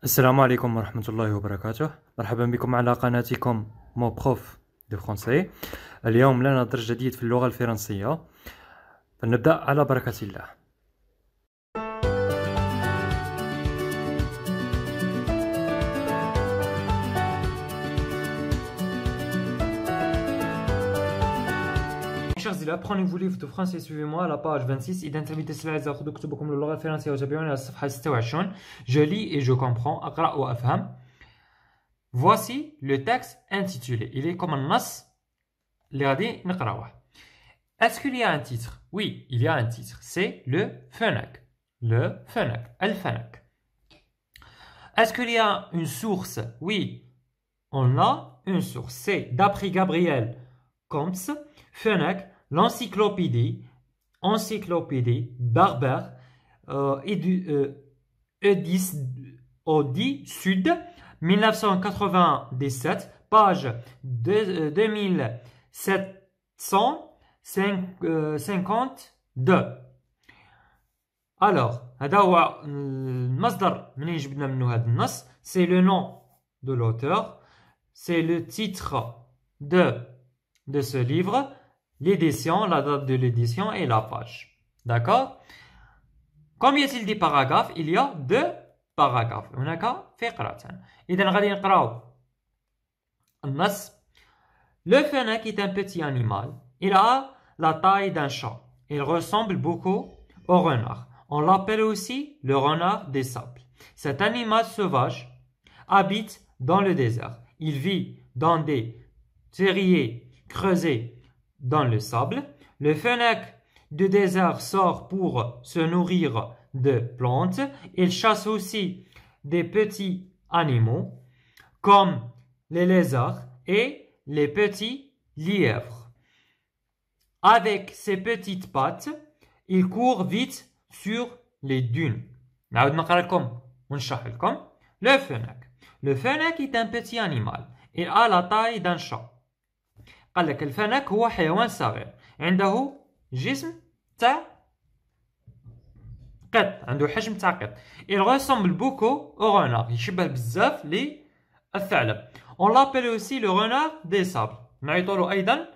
السلام عليكم ورحمة الله وبركاته. مرحبا بكم على قناتكم مو بروف دو فرونسي. اليوم لنا درس جديد في اللغة الفرنسية، فلنبدأ على بركة الله. Chers élèves, prenez vos livres de français, suivez-moi à la page 26. إذا انتبهت السلايد خذوا كتبكم للغة الفرنسية وتابعوني على الصفحة 26. Je lis et je comprends. أقرأ وأفهم. Voici le texte intitulé. Il est comme un nas. Est-ce qu'il y a un titre? Oui, il y a un titre. C'est le Fnac. Le Fnac. El Fnac. Est-ce qu'il y a une source? Oui, on a une source. C'est d'après Gabriel Comps, Fnac, l'encyclopédie Barber, Audi Sud, 1997, page 2752. Alors, هذا هو المصدر منين جبنا منه هذا النص. C'est le nom de l'auteur, c'est le titre de ce livre, l'édition, la date de l'édition et la page. D'accord? Combien y a-t-il des paragraphes? Il y a 2 paragraphes. هناك فقرتان. إذا غادي نقراو النص. Le Fnac est un petit animal. Il a la taille d'un chat. Il ressemble beaucoup au renard. On l'appelle aussi le renard des sables. Cet animal sauvage habite dans le désert. Il vit dans des terriers creusés dans le sable. Le Fnac du désert sort pour se nourrir de plantes. Il chasse aussi des petits animaux comme les lézards et les petits lièvres. Avec ses petites pattes, il court vite sur les dunes. نعاود نقرا لكم ونشرح لكم. Le Fnac. Le Fnac est un petit animal. Il a la taille d'un chat. قال لك الفنك هو حيوان صغير عنده جسم تاع قط، عنده حجم تاع قط. Il ressemble beaucoup au renard. يشبه بزاف للثعلب. On l'appelle aussi le renard des sables. نعيطوا له أيضا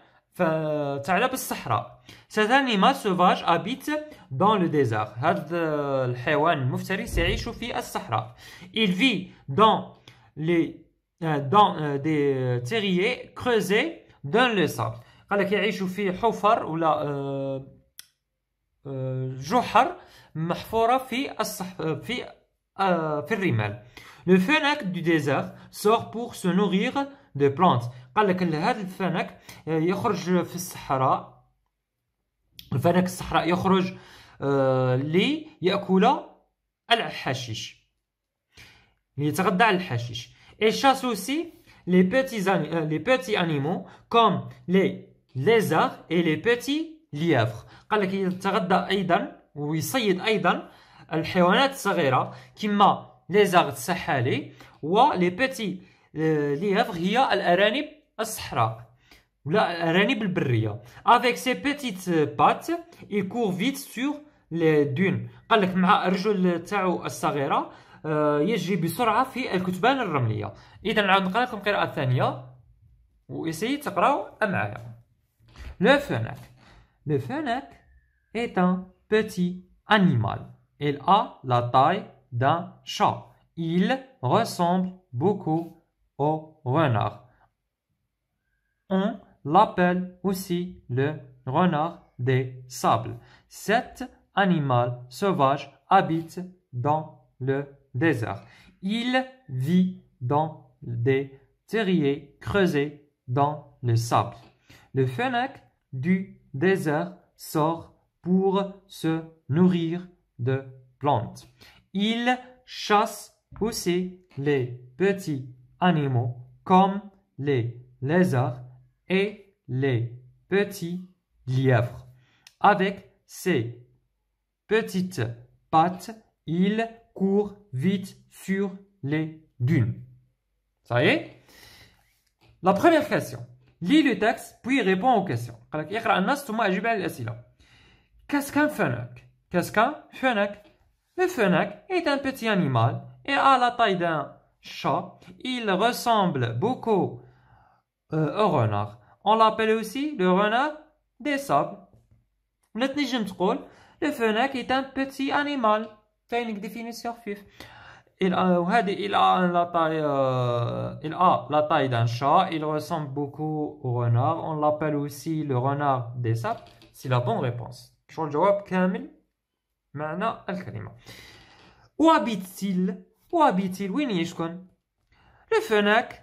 ثعلب الصحراء. Cet animal sauvage habite dans le désert. هذا الحيوان المفترس يعيش في الصحراء. Il vit dans des terriers creusés dans le sable. قال لك يعيشوا في حفر ولا جحر محفورة في الرمال. Le Fnac du désert sort pour se nourrir de plantes. قال لك هذا الفنك يخرج في الصحراء. الفنك الصحراء يخرج ليأكل الحشيش، ليتغذى على الحشيش. Et chasse aussi les petits animaux comme les lézards et les petits lièvres. قال لك يتغذى أيضا ويصيد أيضا الحيوانات الصغيرة كما lézards السحالي و les petits lièvres هي الأرانب الصحراء ولا الأرانب البرية. Avec ses petites pattes, il court vite sur les dunes. قال لك مع الرجل تاعو الصغيرة يجري بسرعة في الكتبان الرملية. إذا نعاود نقرأ لكم قراءة ثانية وإسيي تقراو معايا. Le Fnac. Le Fnac est un petit animal. Il a la taille d'un chat. Il ressemble beaucoup au renard. On l'appelle aussi le renard des sables. Cet animal sauvage habite dans le désert. Il vit dans des terriers creusés dans le sable. Le Fnac du désert sort pour se nourrir de plantes. Il chasse aussi les petits animaux comme les lézards et les petits lièvres. Avec ses petites pattes, il court vite sur les dunes. Ça y est? La première question. Lis le texte puis réponds aux questions. قال لك اقرأ النص ثم أجيب على الأسئلة. Qu'est-ce qu'un Fnac? Qu'est-ce qu'un Fnac? Le Fnac est un petit animal et a la taille d'un chat. Il ressemble beaucoup au renard. On l'appelle aussi le renard des sables. Le fennec est un petit animal. C'est une définition fif. Il a la taille d'un chat. Il ressemble beaucoup au renard. On l'appelle aussi le renard des sables. C'est la bonne réponse. شو الجواب كامل معنى الكلمة. Où habite-t-il? Où habite-t-il? وين يسكن? Le fennec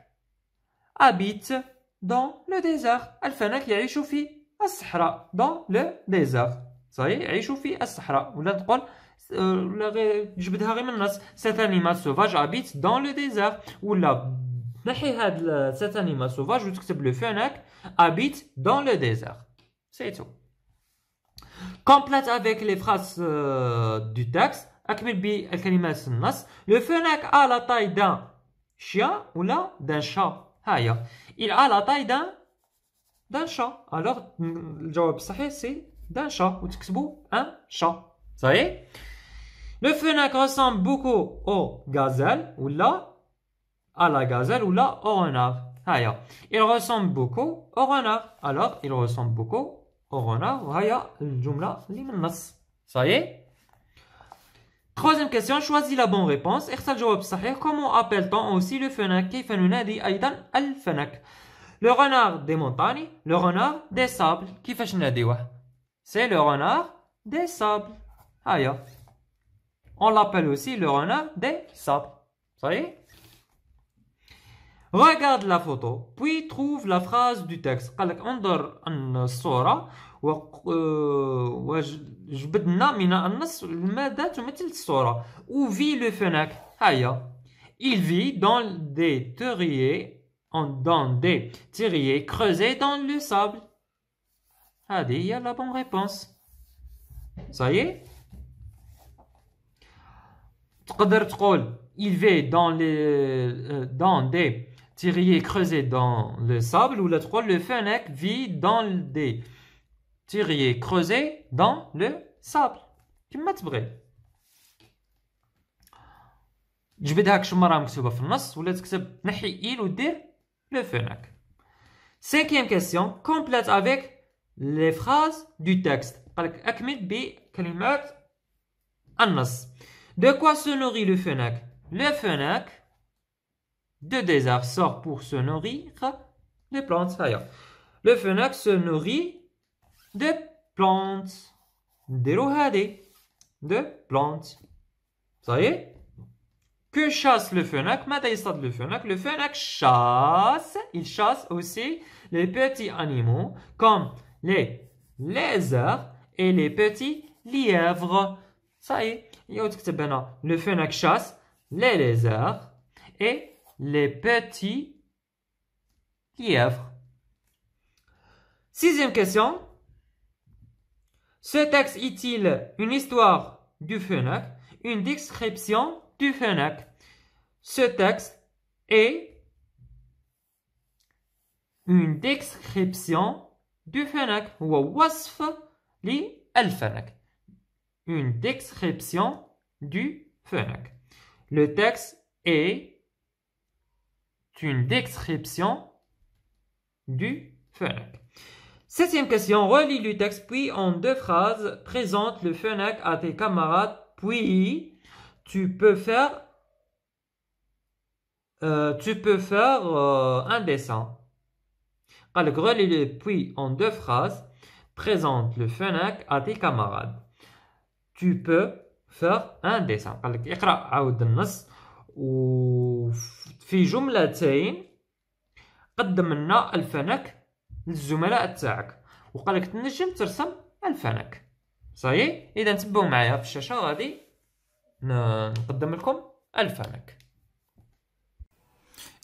habite dans le désert. الفنك يعيش في الصحراء. Dans le désert. صحيح يعيش في الصحراء. ولا تقول ولا غير جبدها غير من النص. Cet animal sauvage habite dans le désert. ولا نحي هاد cet animal sauvage وتكتب le fennec habite dans le désert. C'est tout. Complète avec les phrases du texte. أكمل بالكلمات النص. Le fennec a la taille d'un chien ou là d'un chat. هيا. Il a la taille d'un chat. Alors الجواب الصحيح c'est d'un chat. وتكتبوا un chat. صحيح. Le fennec ressemble beaucoup au gazelle ou là à la gazelle ou là au renard. هيا. Il ressemble beaucoup au renard. Alors il ressemble beaucoup au renard. وهيا الجملة اللي من النص. صحيح. Troisième question, choisis la bonne réponse. اختر الجواب الصحيح. Comment appelle-t-on aussi le fennec? كيف ننادي أيضا الفنك? Le renard des montagnes, le renard des sables. كيفاش نناديوه? C'est le renard des sables. هيا. On l'appelle aussi le renard des sables. صحيح? Regarde la photo, puis trouve la phrase du texte. قال لك انظر الصورة وجبد لنا من النص المادة تمثل الصورة. Où vit le fennec? هيا. Il vit dans des terriers creusés dans le sable. هذه هي la bonne réponse. Ça y est? تقدر تقول il vit dans des terriers creusés dans le sable ou le fennec vit dans des terriers creusés dans le sable. كما تبغي. تجبدها كش مرة مكتوبة في النص ولا تكتب نحي il ودير le fennec. Cinquième question, complète avec les phrases du texte. قالك أكمل بكلمات النص. De quoi se nourrit le fennec? Le fennec de désert sort pour se nourrir de plantes. Le fennec se nourrit de plantes. De plantes. Ça y est? Que chasse le fennec? ماذا يصطاد le fennec? Le fennec chasse. Il chasse aussi les petits animaux comme les lézards et les petits lièvres. Ça y est. Le fennec chasse les lézards et les petits lièvres. Sixième question. Ce texte est-il une histoire du fennec, une description du fennec? Ce texte est une description du fennec. هو وصف للفنك. Une description du fennec. Le texte est une description du fennec. Septième question, relis le texte puis en deux phrases, présente le fennec à tes camarades, puis tu peux faire un dessin. قالك relis le puis en deux phrases, présente le fennec à tes camarades. Tu peux faire un dessin. قالك اقرأ عاود النص وفي جملتين قدم لنا الفنك للزملاء تاعك وقالك تنجم ترسم الفنك. صحيح؟ اذا تبعوا معايا في الشاشه غادي نقدم لكم الفنك.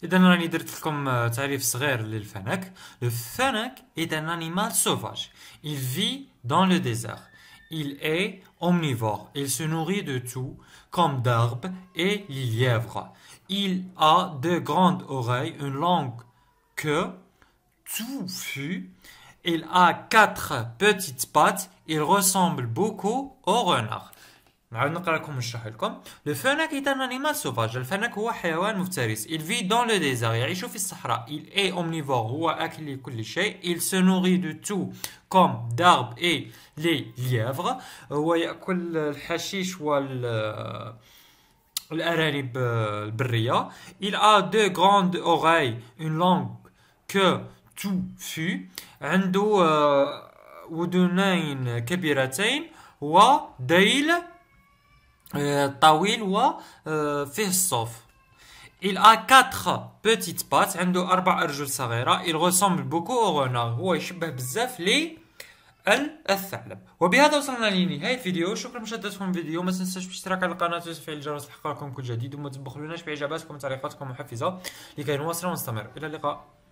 اذا راني درت لكم تعريف صغير للفنك. Le fennec est un animal sauvage. Il vit dans le désert. Il est omnivore. Il se nourrit de tout, comme d'herbes et les lièvres. Il a de grandes oreilles, une longue queue touffue. Il a 4 petites pattes. Il ressemble beaucoup au renard. نعاود نقرا لكم ونشرح لكم. لو فنك est un animal sauvage. الفنك هو حيوان مفترس. Il vit dans le désert. يعيش في الصحراء. Il est omnivore. هو أكل كل شيء. Il se nourrit de tout comme d'arbres et les lièvres. هو يأكل الحشيش الأرانب البرية. Il a deux grandes oreilles, une langue que توفي. عنده ودنين كبيرتين وديل طويل وفيه الصوف. Il a 4 petites pattes. عنده 4 أرجل صغيرة. Il ressemble beaucoup au renard. هو يشبه بزاف الثعلب. وبهذا وصلنا لنهاية الفيديو. شكرا لمشاهدتكم الفيديو. ما تنساش بالاشتراك على القناة وتفعيل الجرس لتحقق لكم كل جديد، وما تبخلوناش بإعجاباتكم وتعليقاتكم محفزة لكي نواصل ونستمر. إلى اللقاء.